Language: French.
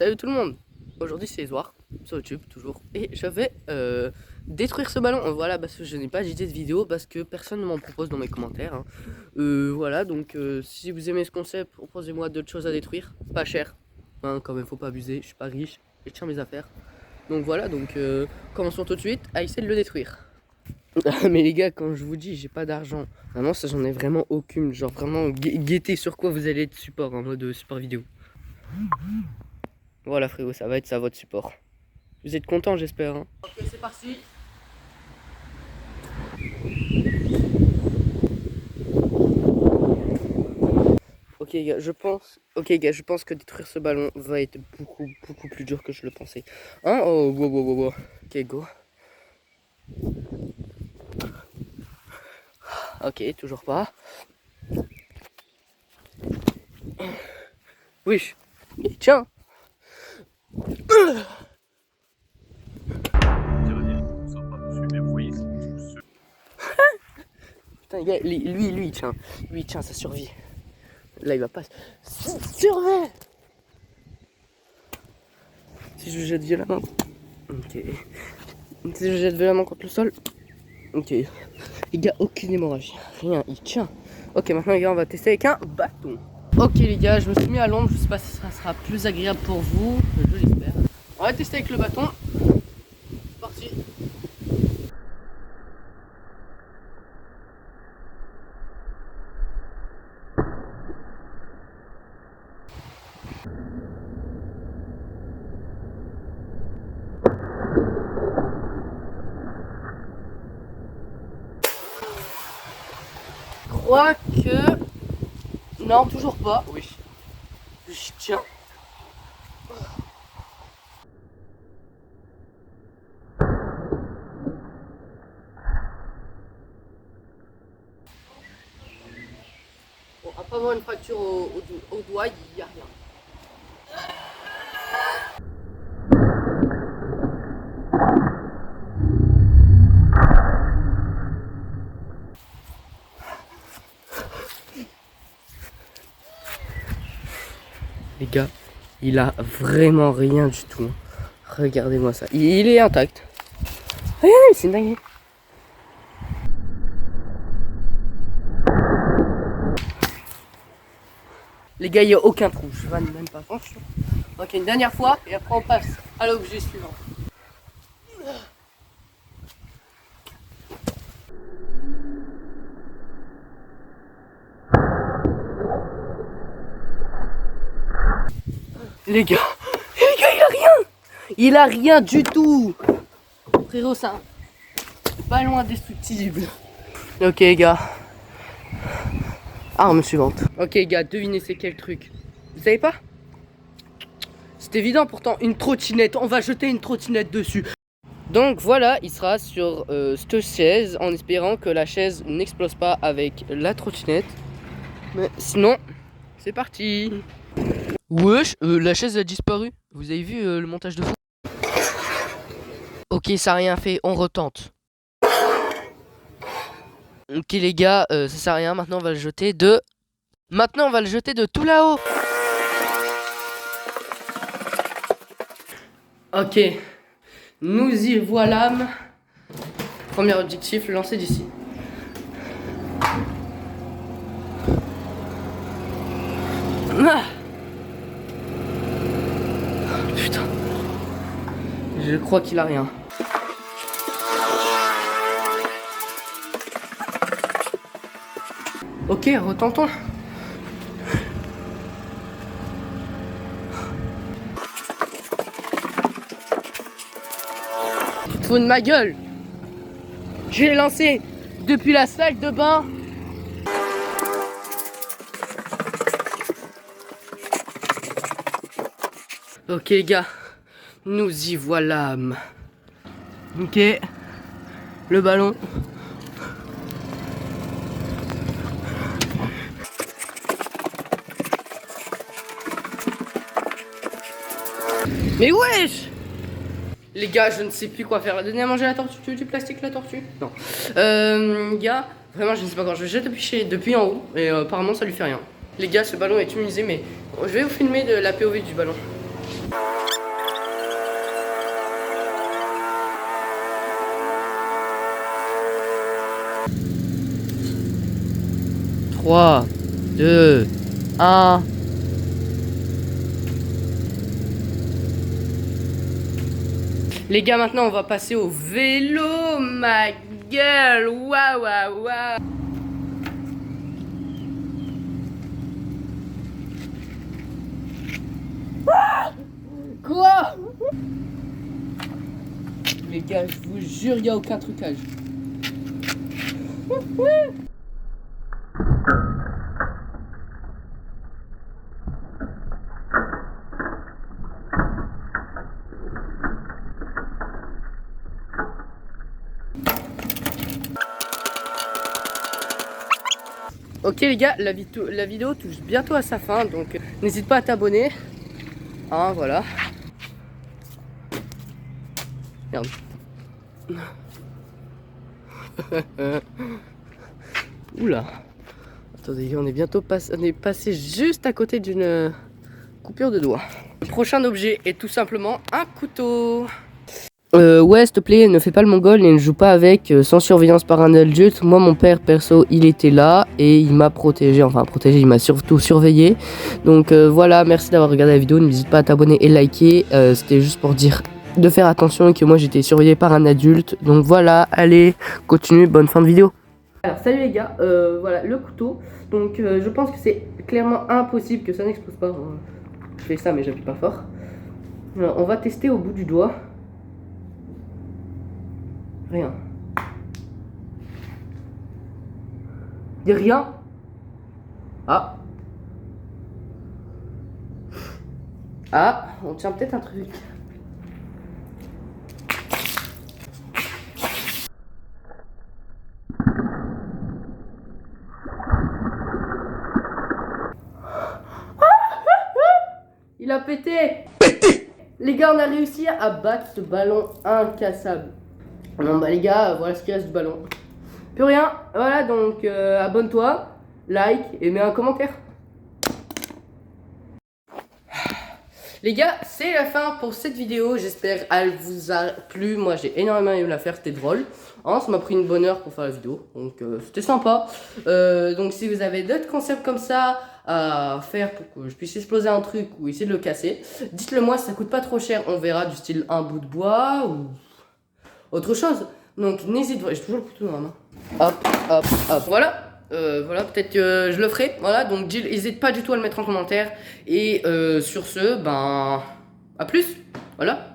Salut tout le monde. Aujourd'hui c'est Edouard sur YouTube toujours et je vais détruire ce ballon. Voilà, parce que je n'ai pas d'idée de vidéo parce que personne ne m'en propose dans mes commentaires hein. Voilà, donc si vous aimez ce concept, proposez-moi d'autres choses à détruire, pas cher hein, quand même, faut pas abuser, je suis pas riche, je tiens mes affaires. Donc voilà, donc commençons tout de suite à essayer de le détruire. Mais les gars, quand je vous dis j'ai pas d'argent, vraiment ça j'en ai vraiment aucune. Genre vraiment guettez sur quoi vous allez être support en mode support vidéo. Voilà frérot, ça va être ça votre support. Vous êtes content j'espère hein. Ok, c'est parti. Ok gars, je pense que détruire ce ballon va être beaucoup plus dur que je le pensais. Hein? Oh wow. Ok go. Ok, toujours pas. Oui. Tiens. Putain les gars, lui tiens. Lui tiens, ça survit. Là il va pas. Survie. Si je jette violemment. Ok. Si je jette violemment contre le sol. Ok. Les gars, aucune hémorragie. Rien, il tient. Ok, maintenant les gars, on va tester avec un bâton. Ok les gars, je me suis mis à l'ombre. Je sais pas si ça sera plus agréable pour vous. Je l'espère. On va tester avec le bâton. C'est parti. Je crois que... Non, toujours pas. Oui. Je tiens. Bon, à pas avoir une fracture au doigt, il n'y a rien. Les gars, il a vraiment rien du tout. Regardez-moi ça. Il est intact. Regardez, c'est une dinguerie. Les gars, il n'y a aucun trou. Je vanne même pas. Attention. Ok, une dernière fois et après on passe à l'objet suivant. Les gars, il a rien. Il a rien du tout. Frérot, c'est un ballon indestructible. Ok les gars. Arme suivante. Ok les gars, devinez c'est quel truc. Vous savez pas? C'est évident pourtant, une trottinette. On va jeter une trottinette dessus. Donc voilà, il sera sur cette chaise en espérant que la chaise n'explose pas avec la trottinette. Mais sinon, c'est parti. Wesh, la chaise a disparu. Vous avez vu le montage de fou? Ok, ça a rien fait, on retente. Ok les gars, ça sert à rien, maintenant on va le jeter de... Maintenant on va le jeter de tout là-haut. Ok, nous y voilà. Premier objectif, le lancer d'ici. Ah putain. Je crois qu'il a rien. Ok, retentons. Tu te fous de ma gueule. Je l'ai lancé depuis la salle de bain. Ok les gars, nous y voilà. Ok, le ballon. Mais wesh! Les gars, je ne sais plus quoi faire. Donnez à manger la tortue. Tu veux du plastique, la tortue? Non. Gars, vraiment, je ne sais pas quoi. Je le jette depuis en haut et apparemment, ça lui fait rien. Les gars, ce ballon est utilisé, mais je vais vous filmer de la POV du ballon. 3, 2, 1. Les gars, maintenant on va passer au vélo, ma gueule. Waouh, waouh, waouh. Quoi? Les gars, je vous jure, il n'y a aucun trucage. Ok les gars, la vidéo touche bientôt à sa fin, donc n'hésite pas à t'abonner. Hein, voilà. Merde. Oula. Attendez, on est bientôt passé juste à côté d'une coupure de doigt. Le prochain objet est tout simplement un couteau. Ouais, s'il te plaît, ne fais pas le mongol et ne joue pas avec sans surveillance par un adulte. Moi, mon père, perso, il était là et il m'a protégé. Enfin, protégé, il m'a surtout surveillé. Donc voilà, merci d'avoir regardé la vidéo. N'hésite pas à t'abonner et liker. C'était juste pour dire de faire attention et que moi, j'étais surveillé par un adulte. Donc voilà, allez, continue, bonne fin de vidéo. Alors, salut les gars, voilà le couteau. Donc, je pense que c'est clairement impossible que ça n'explose pas. Je fais ça, mais j'appuie pas fort. Alors, on va tester au bout du doigt. Rien. Dis rien. Ah. Ah, on tient peut-être un truc. Il a pété. Les gars, on a réussi à battre ce ballon incassable. Non bah les gars, voilà ce qui reste du ballon. Plus rien, voilà donc abonne-toi, like et mets un commentaire. Les gars, c'est la fin pour cette vidéo, j'espère qu'elle vous a plu. Moi j'ai énormément aimé la faire, c'était drôle. Hein, ça m'a pris une bonne heure pour faire la vidéo, donc c'était sympa. Donc si vous avez d'autres concepts comme ça à faire pour que je puisse exploser un truc ou essayer de le casser, dites-le moi, si ça coûte pas trop cher, on verra du style un bout de bois ou autre chose. Donc n'hésite pas, j'ai toujours le couteau dans la main. Hop, hop, hop. Voilà. Voilà, peut-être que je le ferai. Voilà, donc n'hésite pas du tout à le mettre en commentaire. Et sur ce, ben, à plus. Voilà.